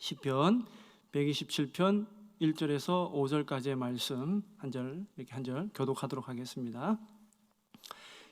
시편 127편 1절에서 5절까지의 말씀 한 절 교독하도록 하겠습니다.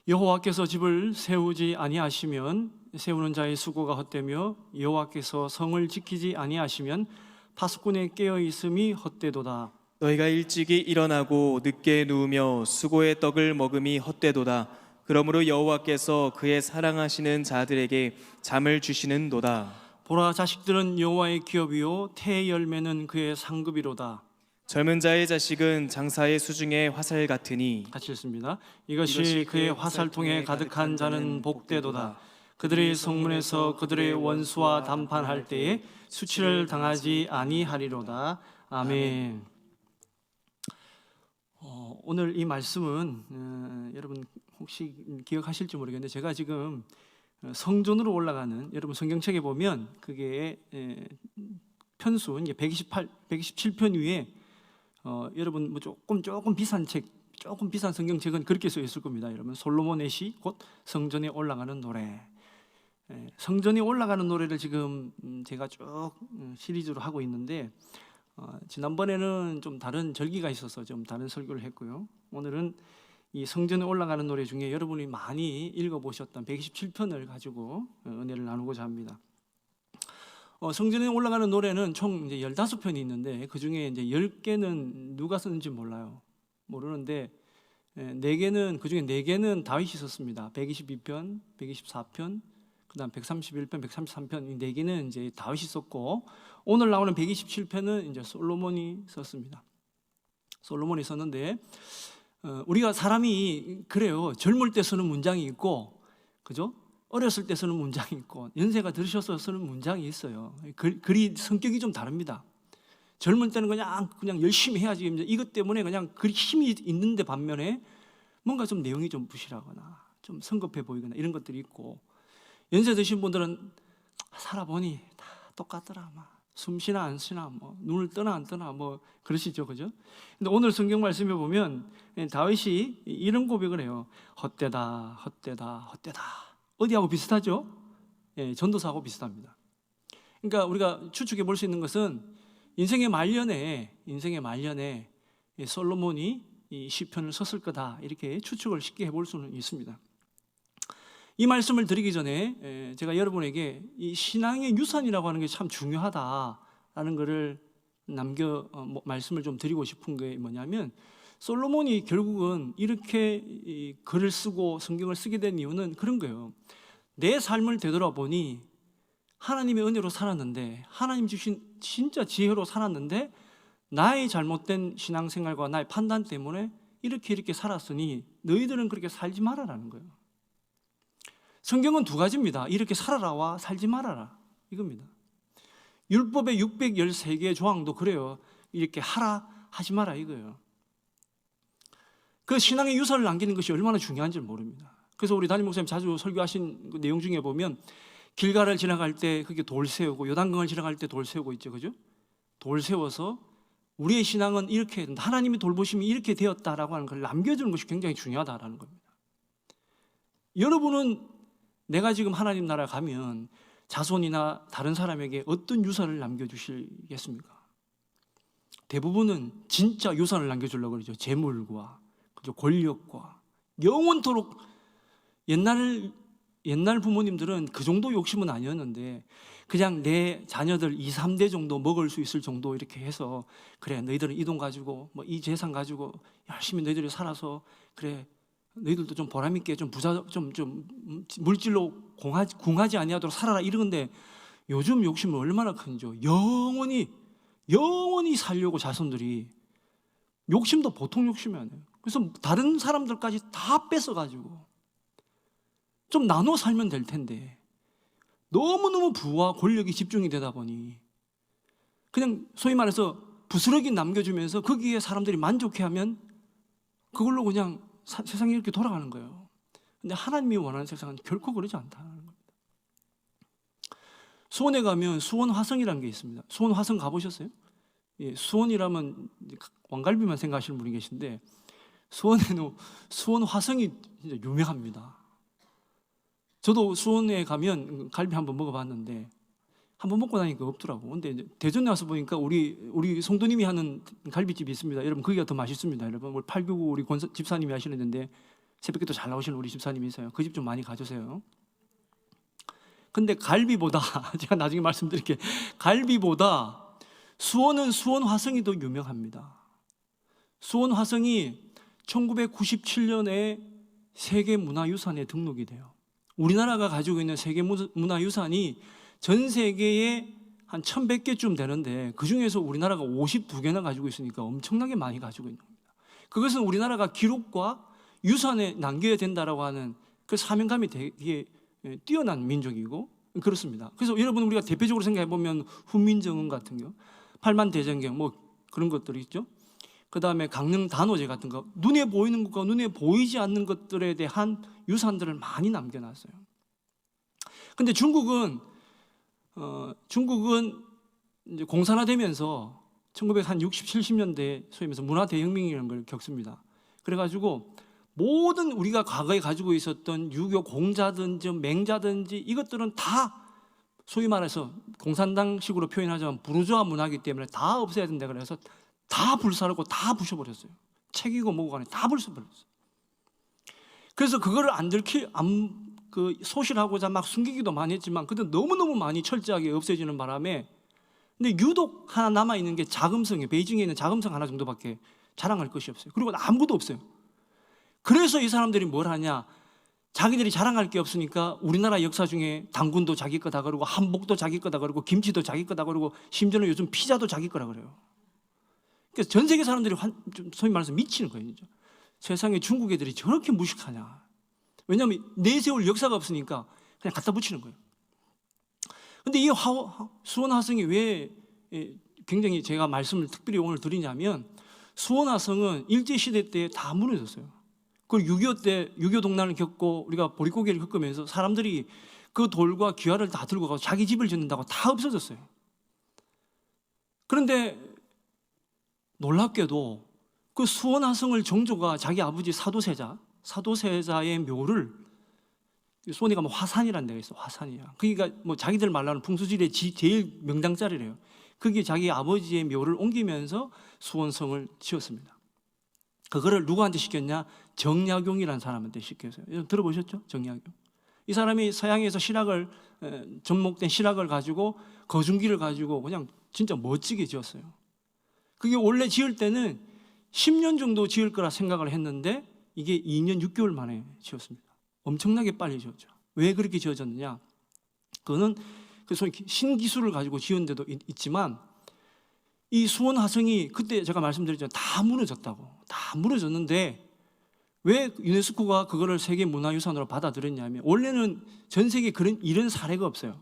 여호와께서 집을 세우지 아니하시면 세우는 자의 수고가 헛되며 여호와께서 성을 지키지 아니하시면 파수꾼의 깨어 있음이 헛되도다. 너희가 일찍이 일어나고 늦게 누우며 수고의 떡을 먹음이 헛되도다. 그러므로 여호와께서 그의 사랑하시는 자들에게 잠을 주시는도다. 보라, 자식들은 여호와의 기업이요 태의 열매는 그의 상급이로다. 젊은 자의 자식은 장사의 수중의 화살 같으니. 같이 읽습니다. 이것이 그의 화살통에 가득한 자는 복되도다. 그들의 성문에서 그들의 원수와 담판할 때에 수치를 당하지 아니하리로다. 아멘. 오늘 이 말씀은 여러분 혹시 기억하실지 모르겠는데 제가 지금 성전으로 올라가는, 여러분 성경책에 보면 그게 편수 이제 127편 위에 여러분 뭐 조금 비싼 책, 조금 비싼 성경책은 그렇게 써 있을 겁니다. 여러분 솔로몬의 시 곧 성전에 올라가는 노래. 성전에 올라가는 노래를 지금 제가 쭉 시리즈로 하고 있는데 지난번에는 좀 다른 절기가 있어서 좀 다른 설교를 했고요. 오늘은 이 성전에 올라가는 노래 중에 여러분이 많이 읽어보셨던 127편을 가지고 은혜를 나누고자 합니다. 성전에 올라가는 노래는 총 이제 15편이 있는데 그 중에 이제 10개는 누가 썼는지 모르는데 4개는, 그 중에 4개는 다윗이 썼습니다. 122편, 124편, 그다음 131편, 133편, 이 4개는 이제 다윗이 썼고 오늘 나오는 127편은 이제 솔로몬이 썼습니다. 솔로몬이 썼는데 우리가 사람이 그래요. 젊을 때 쓰는 문장이 있고, 그죠? 어렸을 때 쓰는 문장이 있고, 연세가 들으셔서 쓰는 문장이 있어요. 글이 성격이 좀 다릅니다. 젊을 때는 그냥 열심히 해야지, 이것 때문에 그냥 글이 힘이 있는데 반면에 뭔가 좀 내용이 좀 부실하거나 좀 성급해 보이거나 이런 것들이 있고, 연세 드신 분들은 살아보니 다 똑같더라, 숨 쉬나 안 쉬나, 눈을 뜨나 안 뜨나, 그러시죠, 그죠? 근데 오늘 성경 말씀에 보면 다윗이 이런 고백을 해요. 헛되다, 헛되다, 헛되다. 어디하고 비슷하죠? 전도사하고 비슷합니다. 그러니까 우리가 추측해 볼 수 있는 것은 인생의 말년에 솔로몬이 이 시편을 썼을 거다, 이렇게 추측을 쉽게 해볼 수는 있습니다. 이 말씀을 드리기 전에 제가 여러분에게 이 신앙의 유산이라고 하는 게 참 중요하다라는 것을 말씀을 좀 드리고 싶은 게 뭐냐면, 솔로몬이 결국은 이렇게 글을 쓰고 성경을 쓰게 된 이유는 그런 거예요. 내 삶을 되돌아보니 하나님의 은혜로 살았는데, 하나님 주신 진짜 지혜로 살았는데 나의 잘못된 신앙생활과 나의 판단 때문에 이렇게 살았으니 너희들은 그렇게 살지 말아라는 거예요. 성경은 2가지입니다. 이렇게 살아라와 살지 말아라, 이겁니다. 율법의 613개의 조항도 그래요. 이렇게 하라, 하지 마라, 이거예요. 그 신앙의 유산을 남기는 것이 얼마나 중요한지를 모릅니다. 그래서 우리 담임 목사님 자주 설교하신 그 내용 중에 보면 길가를 지나갈 때 그게 돌 세우고, 요단강을 지나갈 때 돌 세우고 있죠, 그죠? 돌 세워서 우리의 신앙은 이렇게, 하나님이 돌보심이 이렇게 되었다라고 하는 걸 남겨주는 것이 굉장히 중요하다라는 겁니다. 여러분은 내가 지금 하나님 나라 가면 자손이나 다른 사람에게 어떤 유산을 남겨주시겠습니까? 대부분은 진짜 유산을 남겨주려고 그러죠. 재물과, 그죠? 권력과. 영원토록. 옛날 부모님들은 그 정도 욕심은 아니었는데 그냥 내 자녀들 2, 3대 정도 먹을 수 있을 정도 이렇게 해서, 그래 너희들은 이 돈 가지고 이 재산 가지고 열심히 너희들이 살아서, 그래 너희들도 좀 보람있게 좀 물질로 궁하지 아니하도록 살아라, 이러는데 요즘 욕심은 얼마나 큰지요. 영원히 살려고 자손들이 욕심도 보통 욕심이 아니에요. 그래서 다른 사람들까지 다 뺏어가지고 좀 나눠 살면 될 텐데 너무너무 부와 권력이 집중이 되다 보니 그냥 소위 말해서 부스러기 남겨주면서 거기에 사람들이 만족해하면 그걸로 그냥 세상이 이렇게 돌아가는 거예요. 근데 하나님이 원하는 세상은 결코 그러지 않다는 겁니다. 수원에 가면 수원 화성이라는 게 있습니다. 수원 화성 가보셨어요? 수원이라면 왕갈비만 생각하시는 분이 계신데 수원에는 수원 화성이 진짜 유명합니다. 저도 수원에 가면 갈비 한번 먹어봤는데 한번 먹고 나니까 없더라고. 근데 이제 대전에 와서 보니까 우리 성도님이 하는 갈비집이 있습니다. 여러분 거기가 더 맛있습니다. 여러분 우리 899 우리 집사님이 하시는데 새벽에 또 잘 나오시는 우리 집사님이 있어요. 그 집 좀 많이 가주세요. 근데 갈비보다 제가 나중에 말씀드릴게요. 갈비보다 수원은 수원 화성이 더 유명합니다. 수원 화성이 1997년에 세계문화유산에 등록이 돼요. 우리나라가 가지고 있는 세계문화유산이 전 세계에 한 1100개쯤 되는데 그중에서 우리나라가 52개나 가지고 있으니까 엄청나게 많이 가지고 있는 겁니다. 그것은 우리나라가 기록과 유산에 남겨야 된다라고 하는 그 사명감이 되게 뛰어난 민족이고 그렇습니다. 그래서 여러분 우리가 대표적으로 생각해 보면 훈민정음 같은 거, 팔만대장경 뭐 그런 것들이 있죠. 그 다음에 강릉 단오제 같은 거, 눈에 보이는 것과 눈에 보이지 않는 것들에 대한 유산들을 많이 남겨놨어요. 근데 중국은 이제 공산화되면서 1960, 70년대 소위 말해서 문화 대혁명이라는 걸 겪습니다. 그래가지고 모든 우리가 과거에 가지고 있었던 유교 공자든지 맹자든지 이것들은 다 소위 말해서 공산당식으로 표현하자면 부르주아 문화이기 때문에 다 없애야 된다 그래서 다 불사르고 다 부셔버렸어요. 책이고 뭐고 간에 다 부셔버렸어요. 그래서 그거를 소실하고자 막 숨기기도 많이 했지만 그때 너무너무 많이 철저하게 없애지는 바람에 근데 유독 하나 남아있는 게 자금성이에요. 베이징에 있는 자금성 하나 정도밖에 자랑할 것이 없어요. 그리고 아무것도 없어요. 그래서 이 사람들이 뭘 하냐, 자기들이 자랑할 게 없으니까 우리나라 역사 중에 당군도 자기 거다 그러고 한복도 자기 거다 그러고 김치도 자기 거다 그러고 심지어는 요즘 피자도 자기 거라 그래요. 그래서 전 세계 사람들이 소위 말해서 미치는 거예요. 진짜. 세상에 중국 애들이 저렇게 무식하냐. 왜냐하면 내세울 역사가 없으니까 그냥 갖다 붙이는 거예요. 근데 이 수원 화성이 왜 굉장히 제가 말씀을 특별히 오늘 드리냐면 수원 화성은 일제시대 때 다 무너졌어요. 그리고 6.25 때 유교 동란을 겪고 우리가 보릿고개를 겪으면서 사람들이 그 돌과 귀화를 다 들고 가서 자기 집을 짓는다고 다 없어졌어요. 그런데 놀랍게도 그 수원 화성을 정조가 자기 아버지 사도세자의 묘를 수원에 가면 화산이라는 데가 있어. 화산이야. 그러니까 뭐 자기들 말로는 풍수지리의 제일 명당자리래요. 거기에 자기 아버지의 묘를 옮기면서 수원성을 지었습니다. 그거를 누구한테 시켰냐? 정약용이라는 사람한테 시켰어요. 여러분 들어보셨죠? 정약용. 이 사람이 서양에서 접목된 실학을 가지고 거중기를 가지고 그냥 진짜 멋지게 지었어요. 그게 원래 지을 때는 10년 정도 지을 거라 생각을 했는데 이게 2년 6개월 만에 지었습니다. 엄청나게 빨리 지었죠. 왜 그렇게 지어졌느냐? 그거는 소위 신기술을 가지고 지은 데도 있지만 이 수원 화성이 그때 제가 말씀드렸잖아요. 다 무너졌다고. 다 무너졌는데 왜 유네스코가 그거를 세계문화유산으로 받아들였냐면 원래는 전 세계에 이런 사례가 없어요.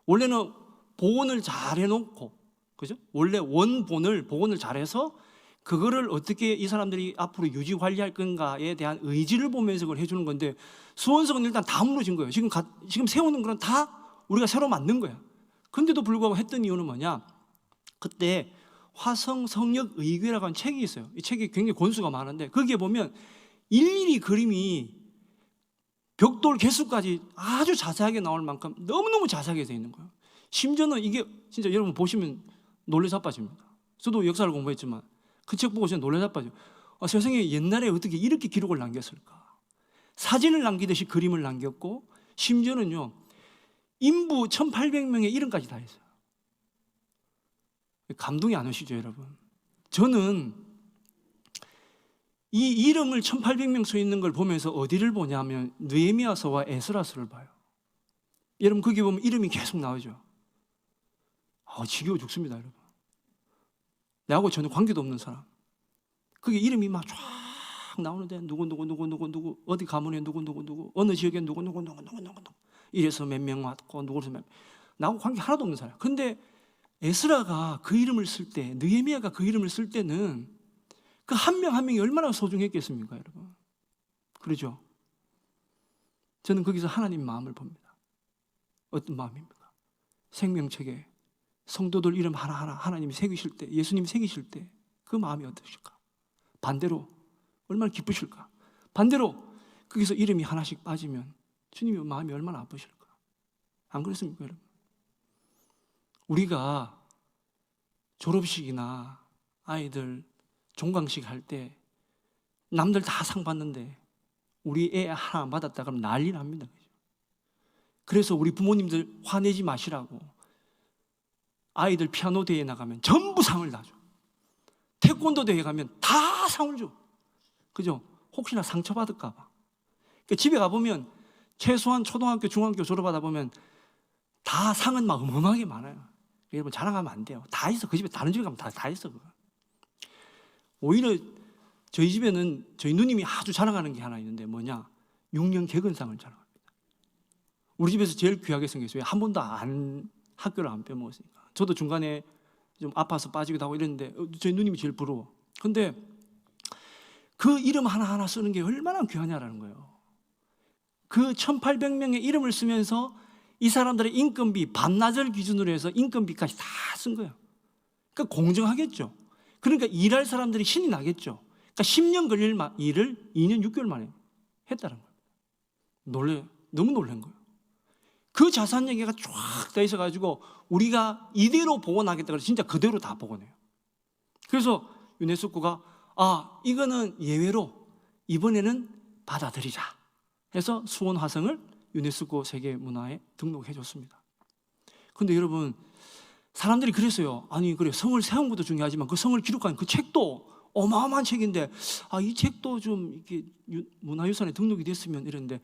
원래는 복원을 잘 해놓고, 그죠? 원래 원본을 복원을 잘해서 그거를 어떻게 이 사람들이 앞으로 유지 관리할 건가에 대한 의지를 보면서 그걸 해주는 건데 수원성은 일단 다 무너진 거예요. 지금 세우는 거는 다 우리가 새로 만든 거야. 그런데도 불구하고 했던 이유는 뭐냐? 그때 화성성역의궤라고 하는 책이 있어요. 이 책이 굉장히 권수가 많은데 거기에 보면 일일이 그림이 벽돌 개수까지 아주 자세하게 나올 만큼 너무너무 자세하게 되어 있는 거예요. 심지어는 이게 진짜 여러분 보시면 놀래 자빠집니다. 저도 역사를 공부했지만 그 책 보고 진짜 놀래 자빠져요. 세상에 옛날에 어떻게 이렇게 기록을 남겼을까? 사진을 남기듯이 그림을 남겼고 심지어는요 인부 1800명의 이름까지 다 했어요. 감동이 안 오시죠 여러분? 저는 이 이름을 1800명 써 있는 걸 보면서 어디를 보냐면 느헤미야서와 에스라서를 봐요. 여러분 거기 보면 이름이 계속 나오죠. 지겨워 죽습니다 여러분. 나하고 전혀 관계도 없는 사람. 그게 이름이 막 쫙 나오는데 누구 어디 가문에 누구 어느 지역에 누구 이래서 몇 명 왔고 누구서 몇 명. 나하고 관계 하나도 없는 사람. 근데 에스라가 그 이름을 쓸 때, 느헤미야가 그 이름을 쓸 때는 그 한 명 한 명이 얼마나 소중했겠습니까, 여러분? 그러죠? 저는 거기서 하나님 마음을 봅니다. 어떤 마음입니까? 생명책에 성도들 이름 하나하나 하나님이 새기실 때, 예수님이 새기실 때 그 마음이 어떠실까? 반대로 얼마나 기쁘실까? 반대로 거기서 이름이 하나씩 빠지면 주님의 마음이 얼마나 아프실까? 안 그렇습니까, 여러분? 우리가 졸업식이나 아이들 종강식 할 때 남들 다 상 받는데 우리 애 하나 안 받았다 그러면 난리 납니다. 그래서 우리 부모님들 화내지 마시라고 아이들 피아노 대회에 나가면 전부 상을 다 줘. 태권도 대회 가면 다 상을 줘. 그죠? 혹시나 상처받을까 봐. 그러니까 집에 가보면 최소한 초등학교, 중학교 졸업하다 보면 다 상은 막 어마어마하게 많아요. 여러분 자랑하면 안 돼요. 다 있어. 그 집에 다른 집에 가면 다 있어. 그거. 오히려 저희 집에는 저희 누님이 아주 자랑하는 게 하나 있는데 뭐냐? 6년 개근상을 자랑합니다. 우리 집에서 제일 귀하게 생겼어요. 한 번도 학교를 안 빼먹었으니까. 저도 중간에 좀 아파서 빠지기도 하고 이랬는데 저희 누님이 제일 부러워. 근데 그 이름 하나하나 쓰는 게 얼마나 귀하냐라는 거예요. 그 1800명의 이름을 쓰면서 이 사람들의 인건비 반나절 기준으로 해서 인건비까지 다 쓴 거예요. 그러니까 공정하겠죠. 그러니까 일할 사람들이 신이 나겠죠. 그러니까 10년 걸릴 일을 2년 6개월 만에 했다는 거예요. 너무 놀란 거예요. 그 자산 얘기가 쫙 돼 있어가지고 우리가 이대로 복원하겠다 그래서 진짜 그대로 다 복원해요. 그래서 유네스코가 이거는 예외로 이번에는 받아들이자 해서 수원 화성을 유네스코 세계문화에 등록해 줬습니다. 근데 여러분 사람들이 그랬어요. 아니 그래 성을 세운 것도 중요하지만 그 성을 기록한 그 책도 어마어마한 책인데 이 책도 좀 이렇게 문화유산에 등록이 됐으면 이랬는데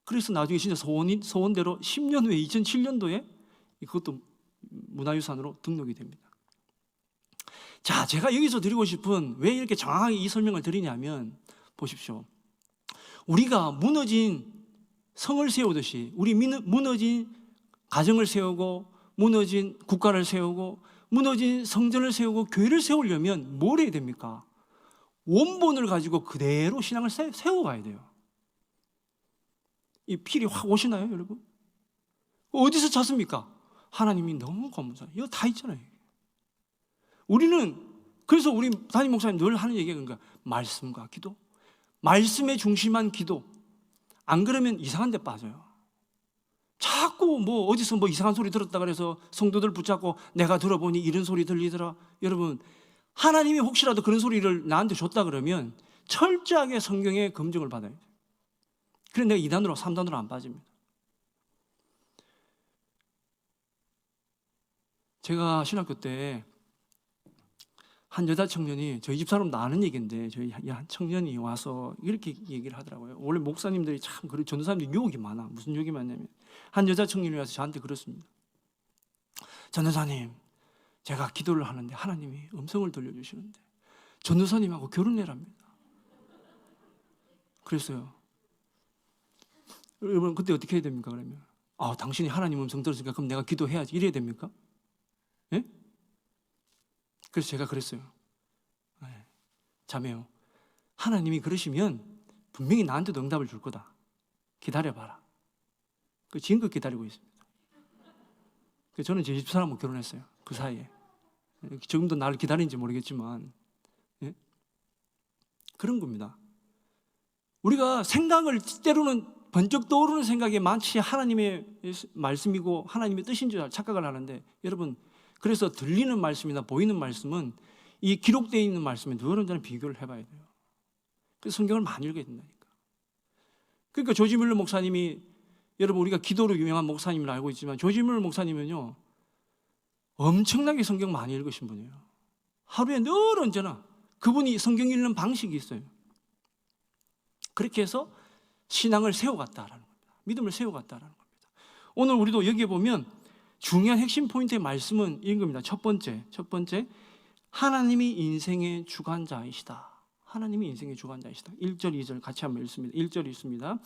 그래서 나중에 진짜 소원대로 10년 후에 2007년도에 그것도 문화유산으로 등록이 됩니다. 자, 제가 여기서 드리고 싶은 왜 이렇게 정확하게 이 설명을 드리냐면 보십시오. 우리가 무너진 성을 세우듯이 우리 무너진 가정을 세우고 무너진 국가를 세우고 무너진 성전을 세우고 교회를 세우려면 뭘 해야 됩니까? 원본을 가지고 그대로 신앙을 세워가야 돼요. 이 필이 확 오시나요, 여러분? 어디서 찾습니까? 하나님이 너무 고문사. 이거 다 있잖아요. 그래서 우리 담임 목사님 늘 하는 얘기가 그러니까 말씀과 기도, 말씀에 중심한 기도. 안 그러면 이상한 데 빠져요. 자꾸 어디서 이상한 소리 들었다 그래서 성도들 붙잡고 내가 들어보니 이런 소리 들리더라. 여러분 하나님이 혹시라도 그런 소리를 나한테 줬다 그러면 철저하게 성경의 검증을 받아야 돼요. 그래서 내가 2단으로 3단으로 안 빠집니다. 제가 신학교 때 한 여자 청년이 저희 집 사람 다 아는 얘기인데 저희 한 청년이 와서 이렇게 얘기를 하더라고요. 원래 목사님들이 참 전도사님들이 유혹이 많아. 무슨 유혹이 많냐면 한 여자 청년이 와서 저한테 그렇습니다. 전도사님, 제가 기도를 하는데 하나님이 음성을 들려주시는데 전도사님하고 결혼해랍니다. 그랬어요. 여러분 그때 어떻게 해야 됩니까? 그러면 당신이 하나님 음성 들었으니까 그럼 내가 기도해야지 이래야 됩니까? 예? 그래서 제가 그랬어요. 자매요, 하나님이 그러시면 분명히 나한테도 응답을 줄 거다. 기다려봐라. 지금껏 기다리고 있습니다. 그래서 저는 제 집사람하고 결혼했어요. 그 사이에. 지금도 나를 기다리는지 모르겠지만 그런 겁니다. 우리가 생각을 때로는 번쩍 떠오르는 생각이 많지 하나님의 말씀이고 하나님의 뜻인 줄 착각을 하는데 여러분 그래서 들리는 말씀이나 보이는 말씀은 이 기록되어 있는 말씀에 늘 언제나 비교를 해봐야 돼요. 그래서 성경을 많이 읽어야 된다니까. 그러니까 조지 뮬러 목사님이 여러분 우리가 기도로 유명한 목사님을 알고 있지만 조지 뮬러 목사님은요 엄청나게 성경 많이 읽으신 분이에요. 하루에 늘 언제나 그분이 성경 읽는 방식이 있어요. 그렇게 해서 신앙을 세워갔다라는 겁니다. 믿음을 세워갔다라는 겁니다. 오늘 우리도 여기에 보면 중요한 핵심 포인트의 말씀은 이런 겁니다. 첫 번째 하나님이 인생의 주관자이시다. 하나님이 인생의 주관자이시다. 1절 2절 같이 한번 읽습니다. 1절 읽습니다.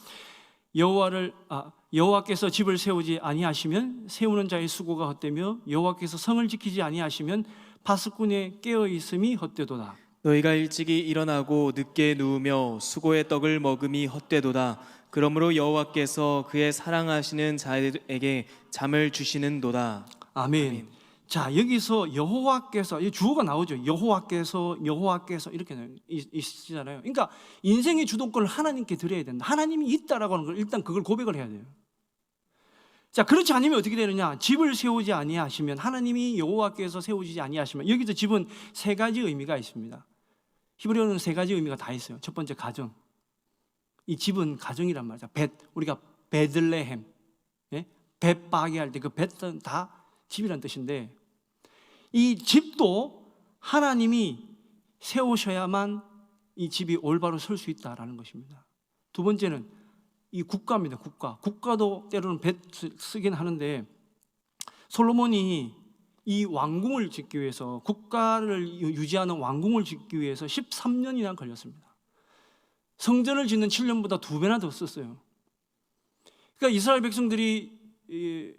여호와께서 집을 세우지 아니하시면 세우는 자의 수고가 헛되며 여호와께서 성을 지키지 아니하시면 파수꾼의 깨어 있음이 헛되도다. 너희가 일찍이 일어나고 늦게 누우며 수고의 떡을 먹음이 헛되도다. 그러므로 여호와께서 그의 사랑하시는 자에게 잠을 주시는도다. 아멘. 자, 여기서 여호와께서 이 주어가 나오죠. 여호와께서 이렇게 있으시잖아요. 그러니까 인생의 주도권을 하나님께 드려야 된다. 하나님이 있다라고 하는 걸 일단 그걸 고백을 해야 돼요. 자, 그렇지 않으면 어떻게 되느냐? 집을 세우지 아니하시면, 하나님이 여호와께서 세우지 아니하시면, 여기서 집은 세 가지 의미가 있습니다. 히브리어는 세 가지 의미가 다 있어요. 첫 번째, 가정. 이 집은 가정이란 말이죠. 우리가 베들레헴, 예? 벳 바게 할 때 그 벳은 다 집이란 뜻인데, 이 집도 하나님이 세우셔야만 이 집이 올바로 설 수 있다라는 것입니다. 두 번째는 이 국가입니다. 국가도 때로는 벳 쓰긴 하는데, 솔로몬이 이 왕궁을 짓기 위해서, 국가를 유지하는 왕궁을 짓기 위해서 13년이나 걸렸습니다. 성전을 짓는 7년보다 2배나 더 썼어요. 그러니까 이스라엘 백성들이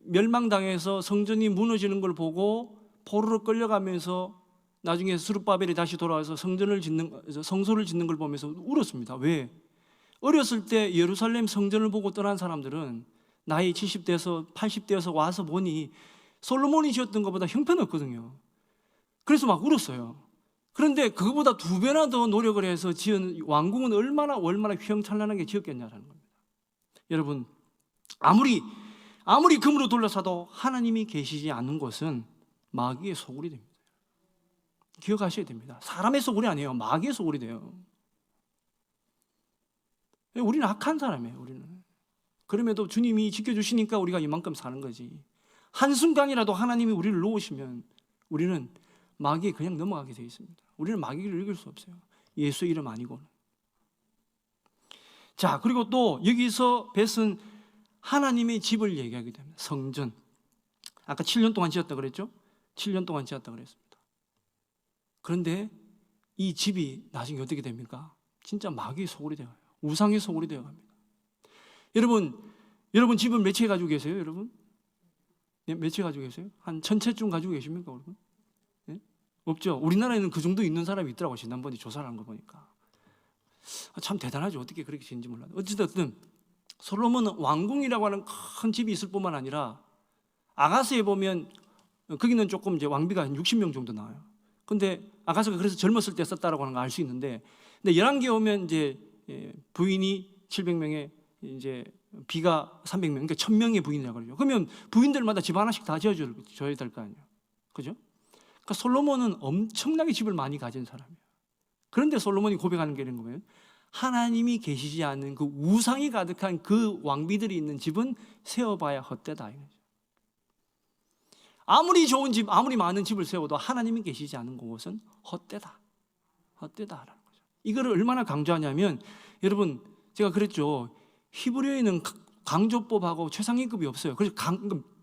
멸망당해서 성전이 무너지는 걸 보고 포로로 끌려가면서 나중에 스룹바벨이 다시 돌아와서 성소를 짓는 걸 보면서 울었습니다. 왜? 어렸을 때 예루살렘 성전을 보고 떠난 사람들은 나이 70대에서 80대에서 와서 보니 솔로몬이 지었던 것보다 형편없거든요. 그래서 막 울었어요. 그런데 그거보다 2배나 더 노력을 해서 지은 왕궁은 얼마나 휘황찬란하게 지었겠냐라는 겁니다. 여러분, 아무리 금으로 둘러싸도 하나님이 계시지 않는 곳은 마귀의 소굴이 됩니다. 기억하셔야 됩니다. 사람의 소굴이 아니에요. 마귀의 소굴이 돼요. 우리는 악한 사람이에요. 우리는. 그럼에도 주님이 지켜주시니까 우리가 이만큼 사는 거지. 한순간이라도 하나님이 우리를 놓으시면 우리는 마귀에 그냥 넘어가게 되어 있습니다. 우리는 마귀를 이길 수 없어요. 예수의 이름 아니고는. 자, 그리고 또 여기서 벳은 하나님의 집을 얘기하게 됩니다. 성전. 아까 7년 동안 지었다 그랬죠? 7년 동안 지었다 그랬습니다. 그런데 이 집이 나중에 어떻게 됩니까? 진짜 마귀의 소굴이 되어요. 우상의 소굴이 되어갑니다. 여러분 집은 몇 채 가지고 계세요? 여러분? 네, 몇 채 가지고 계세요? 한 1000채쯤 가지고 계십니까? 여러분? 네? 없죠? 우리나라에는 그 정도 있는 사람이 있더라고요. 지난번에 조사를 한 거 보니까. 참 대단하죠. 어떻게 그렇게 지는지 몰라요. 어쨌든 솔로몬은 왕궁이라고 하는 큰 집이 있을 뿐만 아니라, 아가스에 보면 거기는 조금 이제 왕비가 한 60명 정도 나와요. 근데 아가스가 그래서 젊었을 때 썼다라고 하는 거 알 수 있는데, 근데 열왕기에 오면 이제 부인이 700명에 이제 비가 300명, 그러니까 1000명의 부인이라고 그러죠. 그러면 부인들마다 집 하나씩 다 지어줘야 될 거 아니에요. 그죠? 그러니까 솔로몬은 엄청나게 집을 많이 가진 사람이에요. 그런데 솔로몬이 고백하는 게 이런 거예요. 하나님이 계시지 않는 그 우상이 가득한 그 왕비들이 있는 집은 세워봐야 헛되다. 아무리 좋은 집, 아무리 많은 집을 세워도 하나님이 계시지 않은 곳은 헛되다. 헛되다라는 거죠. 이거를 얼마나 강조하냐면, 여러분, 제가 그랬죠. 히브리어에는 강조법하고 최상위급이 없어요. 그래서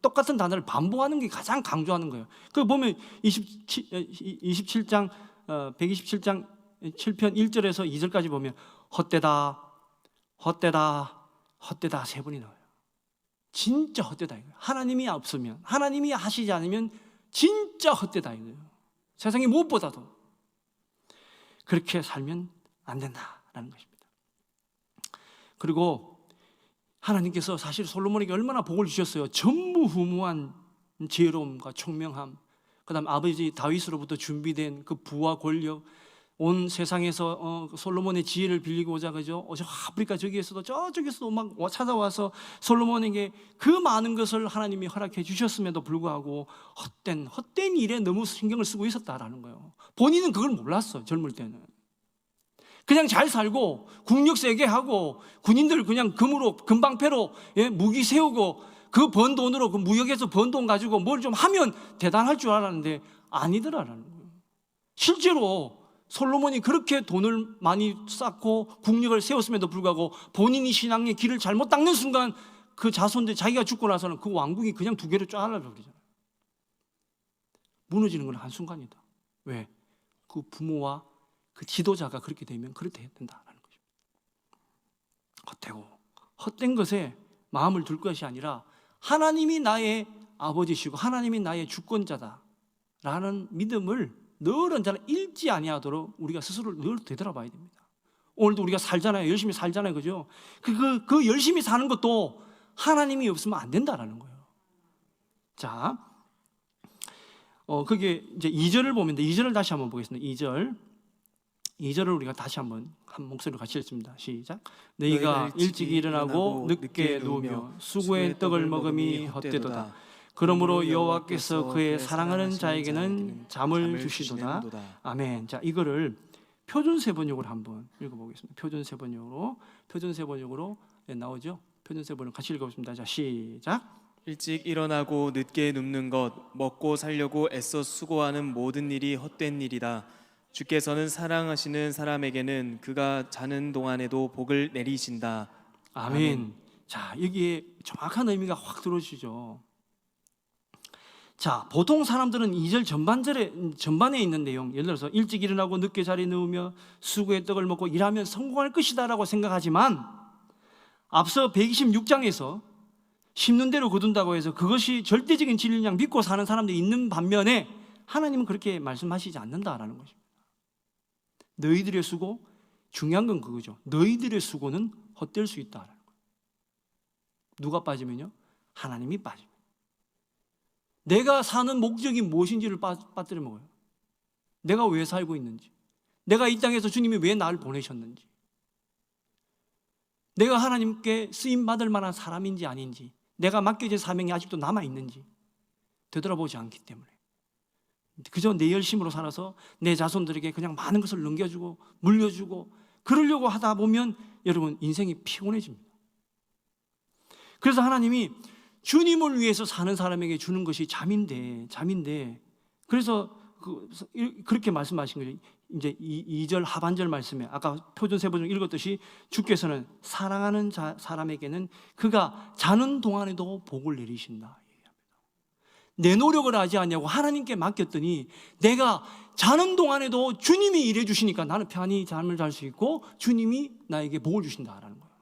똑같은 단어를 반복하는 게 가장 강조하는 거예요. 그 보면 127장 7편 1절에서 2절까지 보면 헛되다, 헛되다, 헛되다 3번이 나와요. 진짜 헛되다 이거예요. 하나님이 없으면, 하나님이 하시지 않으면 진짜 헛되다 이거예요. 세상에 무엇보다도 그렇게 살면 안 된다라는 것입니다. 그리고 하나님께서 사실 솔로몬에게 얼마나 복을 주셨어요. 전무후무한 지혜로움과 총명함, 그 다음 아버지 다윗으로부터 준비된 그 부와 권력, 온 세상에서 솔로몬의 지혜를 빌리고자, 그죠? 저 아프리카 저기에서도 저쪽에서도 막 찾아와서 솔로몬에게 그 많은 것을 하나님이 허락해 주셨음에도 불구하고 헛된 일에 너무 신경을 쓰고 있었다라는 거예요. 본인은 그걸 몰랐어. 젊을 때는 그냥 잘 살고 국력 세게 하고 군인들 그냥 금방패로 무기 세우고 그 번 돈으로, 그 무역에서 번 돈 가지고 뭘 좀 하면 대단할 줄 알았는데 아니더라라는 거예요. 실제로 솔로몬이 그렇게 돈을 많이 쌓고 국력을 세웠음에도 불구하고 본인이 신앙의 길을 잘못 닦는 순간 그 자손들, 자기가 죽고 나서는 그 왕국이 그냥 2개로 잘라버리잖아요. 무너지는 건 한순간이다. 왜? 그 부모와 그 지도자가 그렇게 되면 그렇게 된다는 것입니다. 헛되고 헛된 것에 마음을 둘 것이 아니라 하나님이 나의 아버지시고 하나님이 나의 주권자다라는 믿음을 늘 언제나 잃지 아니하도록 우리가 스스로를 늘 되돌아봐야 됩니다. 오늘도 우리가 살잖아요. 열심히 살잖아요. 그죠? 그 열심히 사는 것도 하나님이 없으면 안 된다라는 거예요. 자, 그게 이제 2절을 보면, 2절을 다시 한번 보겠습니다. 2절. 2절을 우리가 다시 한번 한 목소리로 같이 읽습니다. 시작. 너희가 일찍 일어나고 늦게 누우며 수고의 떡을 먹음이 헛되도다. 그러므로 여호와께서 그의 사랑하는 자에게는 잠을 주시도다. 아멘. 자, 이거를 표준 세번역으로 한번 읽어보겠습니다. 표준 세번역으로 나오죠. 표준 세번역 같이 읽어보겠습니다. 자, 시작. 일찍 일어나고 늦게 눕는 것, 먹고 살려고 애써 수고하는 모든 일이 헛된 일이다. 주께서는 사랑하시는 사람에게는 그가 자는 동안에도 복을 내리신다. 아멘. 자, 여기에 정확한 의미가 확 들어오시죠. 자, 보통 사람들은 2절 전반에 있는 내용, 예를 들어서 일찍 일어나고 늦게 자리에 누우며 수고의 떡을 먹고 일하면 성공할 것이다라고 생각하지만, 앞서 126장에서 심는 대로 거둔다고 해서 그것이 절대적인 진리냐 믿고 사는 사람들이 있는 반면에 하나님은 그렇게 말씀하시지 않는다라는 것입니다. 너희들의 수고, 중요한 건 그거죠. 너희들의 수고는 헛될 수 있다라는 거예요. 누가 빠지면요? 하나님이 빠집니다. 내가 사는 목적이 무엇인지를 빠뜨려 먹어요. 내가 왜 살고 있는지, 내가 이 땅에서 주님이 왜 나를 보내셨는지, 내가 하나님께 쓰임받을 만한 사람인지 아닌지, 내가 맡겨진 사명이 아직도 남아있는지 되돌아보지 않기 때문에 그저 내 열심으로 살아서 내 자손들에게 그냥 많은 것을 넘겨주고 물려주고 그러려고 하다 보면 여러분 인생이 피곤해집니다. 그래서 하나님이 주님을 위해서 사는 사람에게 주는 것이 잠인데 그래서 그렇게 말씀하신 거죠. 이제 2절 하반절 말씀에 아까 표준 세번역 읽었듯이 주께서는 사랑하는 사람에게는 그가 자는 동안에도 복을 내리신다. 내 노력을 하지 않냐고 하나님께 맡겼더니 내가 자는 동안에도 주님이 일해 주시니까 나는 편히 잠을 잘 수 있고 주님이 나에게 복을 주신다라는 거예요.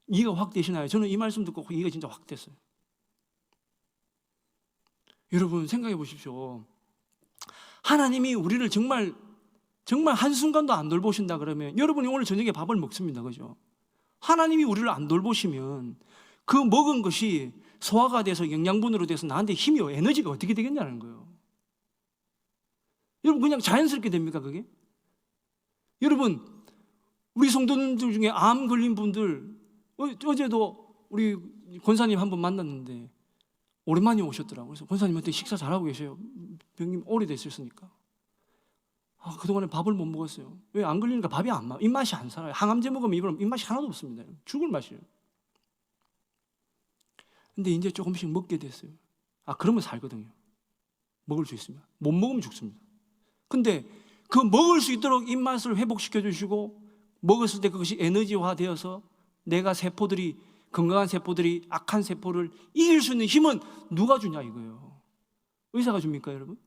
이해가 확 되시나요? 저는 이 말씀 듣고 이해가 진짜 확 됐어요. 여러분 생각해 보십시오. 하나님이 우리를 정말 한순간도 안 돌보신다 그러면 여러분이 오늘 저녁에 밥을 먹습니다. 그죠? 하나님이 우리를 안 돌보시면 그 먹은 것이 소화가 돼서 영양분으로 돼서 나한테 힘이 에너지가 어떻게 되겠냐는 거예요. 여러분 그냥 자연스럽게 됩니까 그게? 여러분 우리 성도님들 중에 암 걸린 분들 어제도 우리 권사님 한 번 만났는데 오랜만에 오셨더라고요. 그래서 권사님한테 식사 잘하고 계세요. 병님 오래됐으니까. 그동안에 밥을 못 먹었어요. 왜 안 걸리니까 밥이 입맛이 안 살아요. 항암제 먹으면 입맛이 하나도 없습니다. 죽을 맛이에요. 근데 이제 조금씩 먹게 됐어요. 그러면 살거든요. 먹을 수 있습니다. 못 먹으면 죽습니다. 근데 그 먹을 수 있도록 입맛을 회복시켜 주시고 먹었을 때 그것이 에너지화 되어서 내가 건강한 세포들이 악한 세포를 이길 수 있는 힘은 누가 주냐 이거예요. 의사가 줍니까 여러분?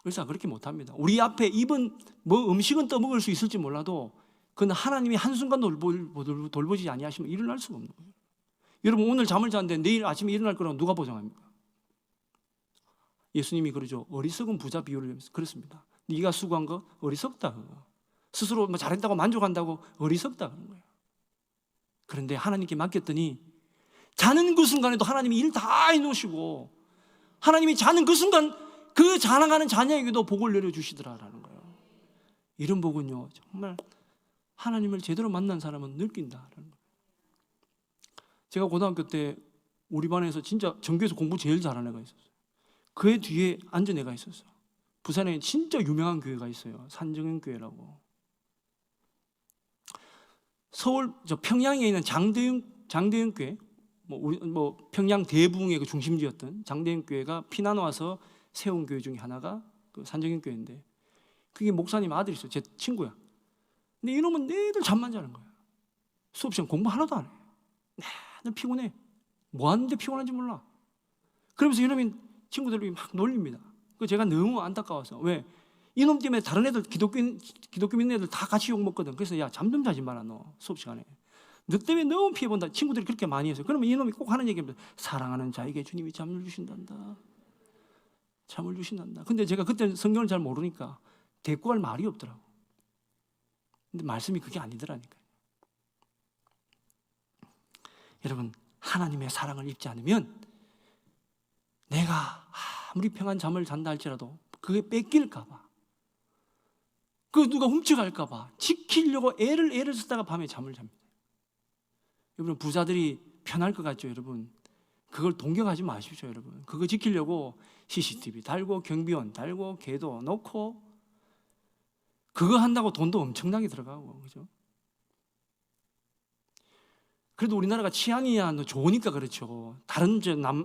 의사가 그렇게 못합니다. 우리 앞에 입은 음식은 떠먹을 수 있을지 몰라도 그건 하나님이 한순간도 돌보지 아니하시면 일어날 수가 없는 거예요. 여러분 오늘 잠을 잤는데 내일 아침에 일어날 거라고 누가 보장합니까? 예수님이 그러죠. 어리석은 부자 비유를 그렇습니다. 네가 수고한 거 어리석다. 스스로 잘했다고 만족한다고 어리석다 그런 거예요. 그런데 하나님께 맡겼더니 자는 그 순간에도 하나님이 일 다 해놓으시고 하나님이 자는 그 순간 그 자랑하는 자녀에게도 복을 내려주시더라라는 거예요. 이런 복은요 정말 하나님을 제대로 만난 사람은 느낀다라는 거예요. 제가 고등학교 때 우리 반에서 진짜 전교에서 공부 제일 잘하는 애가 있었어요. 그의 뒤에 앉은 애가 있었어요. 부산에 진짜 유명한 교회가 있어요. 산정현교회라고. 서울 평양에 있는 장대윤교회, 평양 대붕의 그 중심지였던 장대윤교회가 피난 와서 세운 교회 중에 하나가 그 산정현교회인데 그게 목사님 아들이 있어요. 제 친구야. 근데 이놈은 매일 잠만 자는 거야. 수업 시간 공부 하나도 안 해. 난 피곤해. 뭐 하는데 피곤한지 몰라. 그러면서 이놈이 친구들이 막 놀립니다. 그 제가 너무 안타까워서 왜? 이놈 때문에 다른 애들 기독교 믿는 애들 다 같이 욕 먹거든. 그래서 야 잠 좀 자지 마라 너 수업 시간에. 너 때문에 너무 피해 본다. 친구들이 그렇게 많이 해서 그러면 이놈이 꼭 하는 얘기입니다. 사랑하는 자에게 주님이 잠을 주신단다. 잠을 주신단다. 근데 제가 그때 성경을 잘 모르니까 대꾸할 말이 없더라고. 근데 말씀이 그게 아니더라니까요. 여러분 하나님의 사랑을 입지 않으면 내가 아무리 평안 잠을 잔다 할지라도 그게 뺏길까 봐 그 누가 훔쳐갈까 봐 지키려고 애를 쓰다가 밤에 잠을 잡니다. 여러분, 부자들이 편할 것 같죠, 여러분? 그걸 동경하지 마십시오, 여러분. 그거 지키려고 CCTV 달고 경비원 달고 개도 넣고 그거 한다고 돈도 엄청나게 들어가고, 그죠? 그래도 우리나라가 치안이야 좋으니까 그렇죠. 다른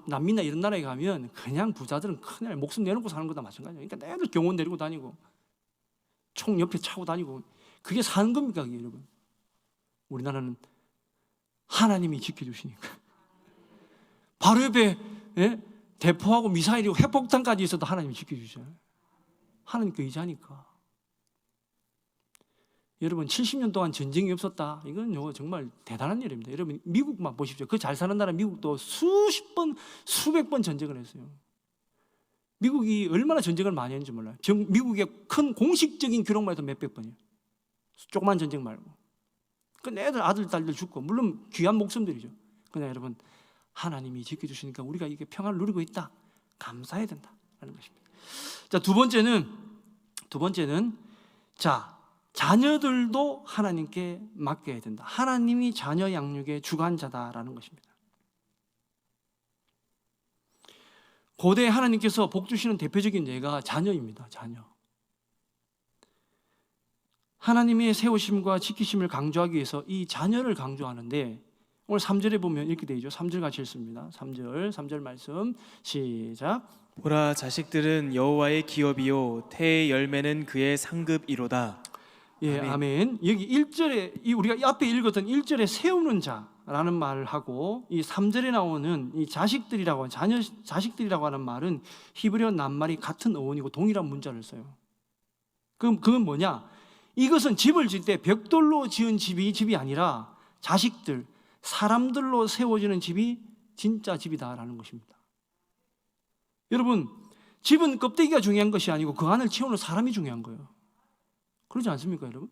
남미나 이런 나라에 가면 그냥 부자들은 큰일 목숨 내놓고 사는 거다 마찬가지예요. 그러니까 애들 경호원 데리고 다니고 총 옆에 차고 다니고 그게 사는 겁니까, 그게, 여러분? 우리나라는 하나님이 지켜주시니까. 바로 옆에 대포하고 미사일이고 핵폭탄까지 있어도 하나님이 지켜주잖아요. 하나님께 의지하니까. 여러분, 70년 동안 전쟁이 없었다. 이건 정말 대단한 일입니다. 여러분, 미국만 보십시오. 그 잘 사는 나라 미국도 수십 번, 수백 번 전쟁을 했어요. 미국이 얼마나 전쟁을 많이 했는지 몰라요. 미국의 큰 공식적인 기록만 해도 몇백 번이에요. 조그만 전쟁 말고. 그 애들 아들 딸들 죽고 물론 귀한 목숨들이죠. 그러나 여러분, 하나님이 지켜주시니까 우리가 이게 평안을 누리고 있다. 감사해야 된다라는 것입니다. 자, 두 번째는 자, 자녀들도 하나님께 맡겨야 된다. 하나님이 자녀 양육의 주관자다라는 것입니다. 고대 하나님께서 복 주시는 대표적인 예가 자녀입니다. 자녀. 하나님의 세우심과 지키심을 강조하기 위해서 이 자녀를 강조하는데 오늘 3절에 보면 이렇게 되어 있죠. 3절 같이 읽습니다. 3절 말씀 시작. 보라, 자식들은 여호와의 기업이요 태의 열매는 그의 상급이로다. 예, 아멘. 여기 1절에 우리가 앞에 읽었던 1절에 세우는 자라는 말을 하고 이 3절에 나오는 이 자식들이라고 자식들이라고 하는 말은 히브리어 낱말이 같은 어원이고 동일한 문자를 써요. 그건 뭐냐? 이것은 집을 지을 때 벽돌로 지은 집이 아니라 자식들, 사람들로 세워지는 집이 진짜 집이다라는 것입니다. 여러분, 집은 껍데기가 중요한 것이 아니고 그 안을 채우는 사람이 중요한 거예요. 그러지 않습니까, 여러분?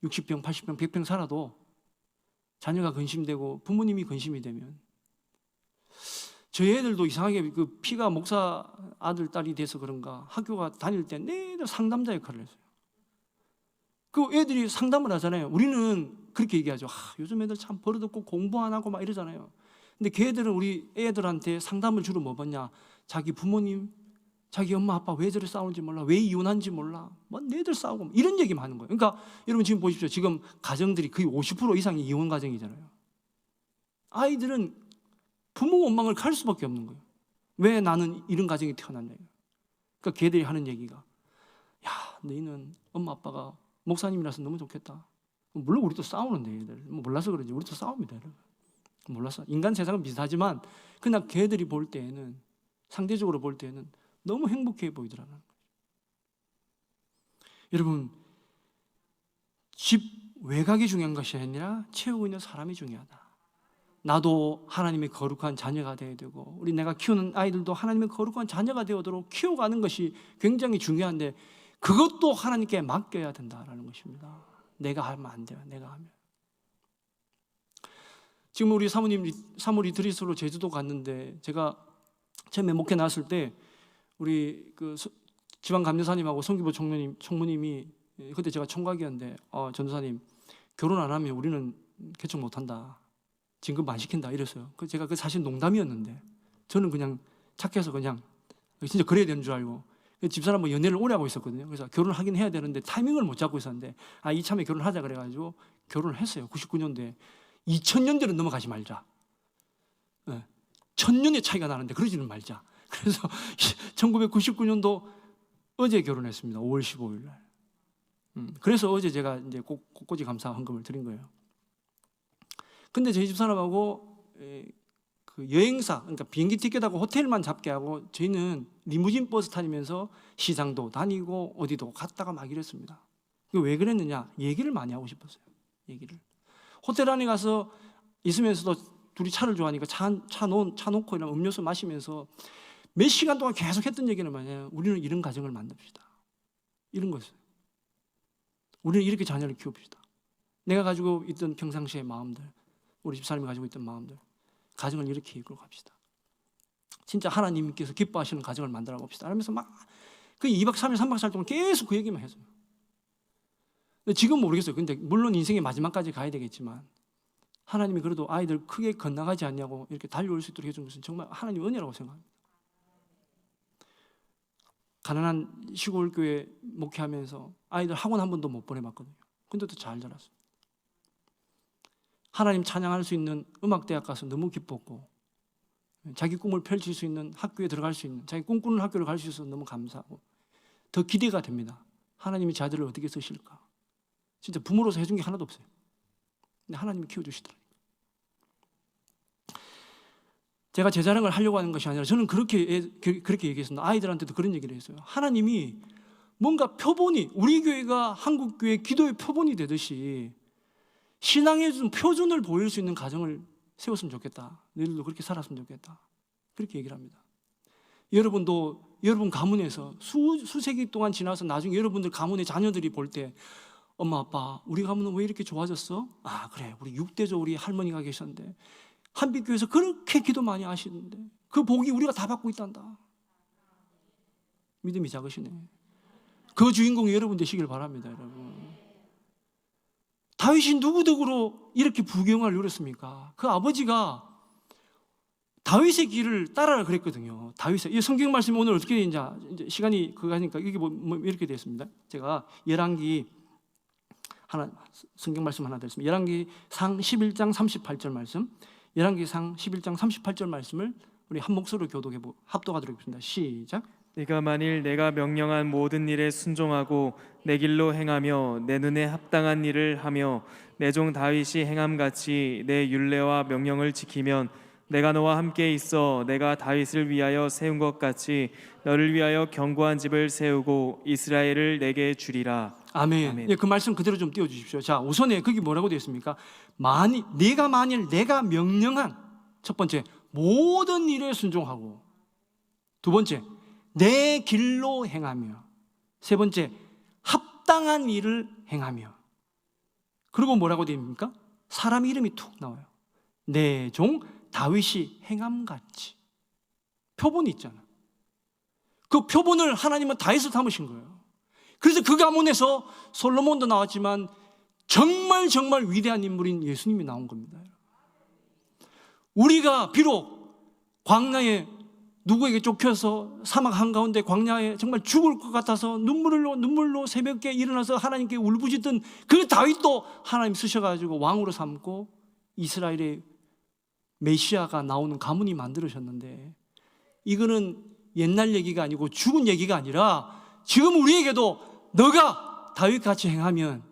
60평, 80평, 100평 살아도 자녀가 근심되고 부모님이 근심이 되면 저희 애들도 이상하게 그 피가 목사 아들, 딸이 돼서 그런가 학교가 다닐 때 내내 상담자 역할을 했어요. 그 애들이 상담을 하잖아요. 우리는 그렇게 얘기하죠. 요즘 애들 참 버릇없고 공부 안 하고 막 이러잖아요. 근데 걔들은 우리 애들한테 상담을 주로 뭐 받냐? 자기 부모님, 자기 엄마 아빠 왜 저래 싸우는지 몰라, 왜 이혼한지 몰라, 뭐 애들 싸우고 이런 얘기만 하는 거예요. 그러니까 여러분 지금 보십시오. 지금 가정들이 거의 50% 이상이 이혼 가정이잖아요. 아이들은 부모 원망을 갈 수밖에 없는 거예요. 왜 나는 이런 가정이 태어났냐. 그러니까 걔들이 하는 얘기가, 야, 너희는 엄마 아빠가 목사님이라서 너무 좋겠다. 물론 우리도 싸우는데 얘들 몰라서 그런지 우리도 싸웁니다. 몰라서 인간 세상은 비슷하지만 그냥 걔들이 볼 때에는 상대적으로 볼 때에는 너무 행복해 보이더라는 거예요. 여러분, 집 외곽이 중요한 것이 아니라 채우고 있는 사람이 중요하다. 나도 하나님의 거룩한 자녀가 되어야 되고 내가 키우는 아이들도 하나님의 거룩한 자녀가 되어도록 키워가는 것이 굉장히 중요한데 그것도 하나님께 맡겨야 된다라는 것입니다. 내가 하면 안 돼요. 내가 하면. 지금 우리 사모 리트리트로 제주도 갔는데 제가 처음에 목회 나왔을 때 우리 그 지방 감독사님하고 송기보 총무님이 그때 제가 총각이었는데 전도사님 결혼 안 하면 우리는 개척 못 한다. 진급 안 시킨다 이랬어요. 제가 그 사실 농담이었는데 저는 그냥 착해서 그냥 진짜 그래야 되는 줄 알고 집사람은 연애를 오래 하고 있었거든요. 그래서 결혼을 하긴 해야 되는데 타이밍을 못 잡고 있었는데 이참에 결혼하자 그래가지고 결혼을 했어요. 99년도에 2000년대로 넘어가지 말자. 1000년의 차이가 나는데 그러지는 말자. 그래서 1999년도 어제 결혼했습니다. 5월 15일 날. 그래서 어제 제가 이제 꽃꽂이 감사 헌금을 드린 거예요. 근데 저희 집사람하고 그 여행사, 그러니까 비행기 티켓하고 호텔만 잡게 하고 저희는 리무진 버스 다니면서 시장도 다니고 어디도 갔다가 막 이랬습니다. 왜 그랬느냐? 얘기를 많이 하고 싶었어요. 얘기를. 호텔 안에 가서 있으면서도 둘이 차를 좋아하니까 차 놓고 이런 음료수 마시면서 몇 시간 동안 계속 했던 얘기는 뭐냐면 우리는 이런 가정을 만듭시다. 이런 거였어요. 우리는 이렇게 자녀를 키웁시다. 내가 가지고 있던 평상시의 마음들, 우리 집사람이 가지고 있던 마음들, 가정을 이렇게 이끌어 갑시다. 진짜 하나님께서 기뻐하시는 가정을 만들어 봅시다. 하면서 막 그 2박 3일, 3박 4일 동안 계속 그 얘기만 했어요. 지금 모르겠어요. 근데 물론 인생의 마지막까지 가야 되겠지만 하나님이 그래도 아이들 크게 건너가지 않냐고 이렇게 달려올 수 있도록 해준 것은 정말 하나님의 은혜라고 생각합니다. 가난한 시골 교회 목회하면서 아이들 학원 한 번도 못 보내봤거든요. 근데도 잘 자랐어요. 하나님 찬양할 수 있는 음악대학 가서 너무 기뻤고, 자기 꿈을 펼칠 수 있는 학교에 들어갈 수 있는, 자기 꿈꾸는 학교를 갈 수 있어서 너무 감사하고 더 기대가 됩니다. 하나님이 제 아들을 어떻게 쓰실까? 진짜 부모로서 해준 게 하나도 없어요. 근데 하나님이 키워주시더라고요. 제가 제 자랑을 하려고 하는 것이 아니라 저는 그렇게 얘기했습니다. 아이들한테도 그런 얘기를 했어요. 하나님이 뭔가 표본이, 우리 교회가 한국 교회 기도의 표본이 되듯이 신앙의 좀 표준을 보일 수 있는 가정을 세웠으면 좋겠다. 너희들도 그렇게 살았으면 좋겠다. 그렇게 얘기를 합니다. 여러분도 여러분 가문에서 수세기 동안 지나서 나중에 여러분들 가문의 자녀들이 볼 때 엄마 아빠 우리 가문은 왜 이렇게 좋아졌어? 아 그래 우리 6대조 우리 할머니가 계셨는데 한빛교회에서 그렇게 기도 많이 하시는데 그 복이 우리가 다 받고 있단다. 믿음이 작으시네. 그 주인공이 여러분 되시길 바랍니다. 여러분. 다윗이 누구 덕으로 이렇게 부귀영화를 누렸습니까? 그 아버지가 다윗의 길을 따라라 그랬거든요. 이 성경 말씀이 오늘 어떻게 되는지 이제 시간이 그거 하니까 이게 뭐 이렇게 되었습니다. 제가 열왕기 하나 성경 말씀 하나 드렸습니다. 열왕기상 11장 38절 말씀. 열왕기상 11장 38절 말씀을 우리 한 목소리로 합독하도록 하겠습니다. 시작. 네가 만일 내가 명령한 모든 일에 순종하고 내 길로 행하며 내 눈에 합당한 일을 하며 내 종 다윗이 행함같이 내 율례와 명령을 지키면 내가 너와 함께 있어 내가 다윗을 위하여 세운 것 같이 너를 위하여 견고한 집을 세우고 이스라엘을 내게 주리라. 아멘. 아멘. 예, 그 말씀 그대로 좀 띄워주십시오. 자, 우선에 거기 뭐라고 되어 있습니까? 만일 내가 명령한 첫 번째 모든 일에 순종하고, 두 번째 내 길로 행하며, 세 번째 합당한 일을 행하며, 그리고 뭐라고 되어 있습니까? 사람 이름이 툭 나와요. 내 종 다윗이 행함같이. 표본이 있잖아. 그 표본을 하나님은 다윗을 담으신 거예요. 그래서 그 가문에서 솔로몬도 나왔지만 정말 위대한 인물인 예수님이 나온 겁니다. 우리가 비록 광야에 누구에게 쫓겨서 사막 한가운데 광야에 정말 죽을 것 같아서 눈물로 새벽에 일어나서 하나님께 울부짖던 그 다윗도 하나님 쓰셔가지고 왕으로 삼고 이스라엘의 메시아가 나오는 가문이 만들으셨는데, 이거는 옛날 얘기가 아니고 죽은 얘기가 아니라 지금 우리에게도 너가 다윗같이 행하면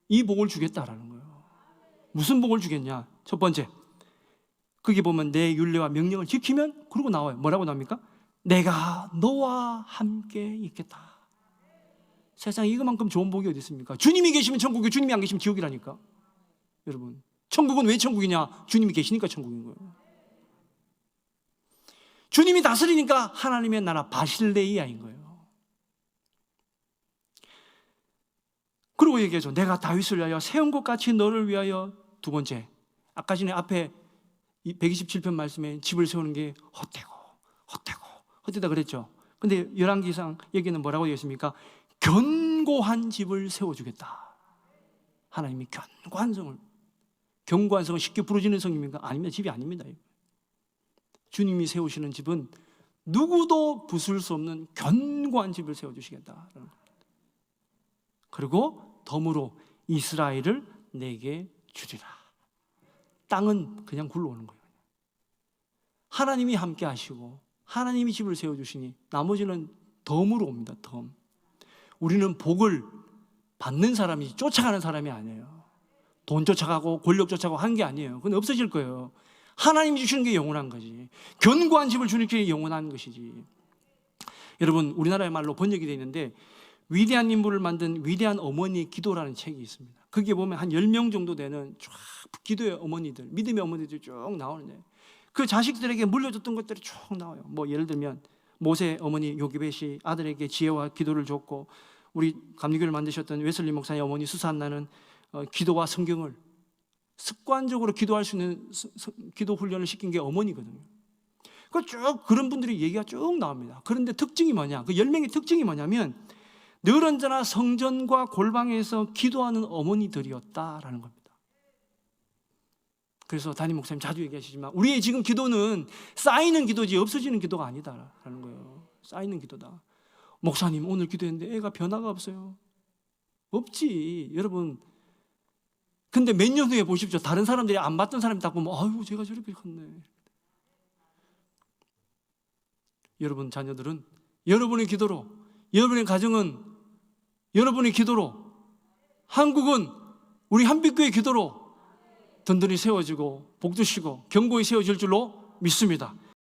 이 복을 주겠다라는 거예요. 무슨 복을 주겠냐? 첫 번째, 거기 보면 내 율례와 명령을 지키면, 그러고 나와요. 뭐라고 나옵니까? 내가 너와 함께 있겠다. 세상에 이거만큼 좋은 복이 어디 있습니까? 주님이 계시면 천국이고 주님이 안 계시면 지옥이라니까. 여러분, 천국은 왜 천국이냐? 주님이 계시니까 천국인 거예요. 주님이 다스리니까 하나님의 나라 바실레이아인 거예요. 그리고 얘기하죠. 내가 다윗을 위하여 세운 것 같이 너를 위하여. 두 번째, 아까 전에 앞에 127편 말씀에 집을 세우는 게 헛되다 그랬죠. 근데 열왕기상 얘기는 뭐라고 되어 있습니까? 견고한 집을 세워주겠다. 하나님이 견고한 성은 쉽게 부러지는 성입니까? 아닙니다. 집이 아닙니다. 주님이 세우시는 집은 누구도 부술 수 없는 견고한 집을 세워주시겠다. 그리고 덤으로 이스라엘을 내게 주리라. 땅은 그냥 굴러오는 거예요. 하나님이 함께 하시고 하나님이 집을 세워주시니 나머지는 덤으로 옵니다. 덤. 우리는 복을 받는 사람이지 쫓아가는 사람이 아니에요. 돈 쫓아가고 권력 쫓아가고 한 게 아니에요. 그건 없어질 거예요. 하나님이 주시는 게 영원한 거지. 견고한 집을 주는 게 영원한 것이지. 여러분, 우리나라의 말로 번역이 되어 있는데 위대한 인물을 만든 위대한 어머니의 기도라는 책이 있습니다. 거기에 보면 한 10명 정도 되는 쫙 기도의 어머니들, 믿음의 어머니들이 쭉 나오는데 그 자식들에게 물려줬던 것들이 쭉 나와요. 뭐 예를 들면 모세 어머니 요기벳이 아들에게 지혜와 기도를 줬고, 우리 감리교를 만드셨던 웨슬리 목사의 어머니 수산나는 기도와 성경을 습관적으로 기도할 수 있는 기도 훈련을 시킨 게 어머니거든요. 쭉 그런 분들이 얘기가 쭉 나옵니다. 그런데 특징이 뭐냐? 그 10명의 특징이 뭐냐면 늘 언제나 성전과 골방에서 기도하는 어머니들이었다라는 겁니다. 그래서 담임 목사님 자주 얘기하시지만 우리의 지금 기도는 쌓이는 기도지 없어지는 기도가 아니다라는 거예요. 쌓이는 기도다. 목사님 오늘 기도했는데 애가 변화가 없어요. 없지 여러분. 근데 몇 년 후에 보십시오. 다른 사람들이 안 봤던 사람이 딱 보면 아유 제가 저렇게 컸네. 여러분 자녀들은 여러분의 기도로, 여러분의 가정은 여러분의 기도로, 한국은 우리 한빛교회 기도로 든든히 세워지고 복두시고 견고히 세워질 줄로 믿습니다.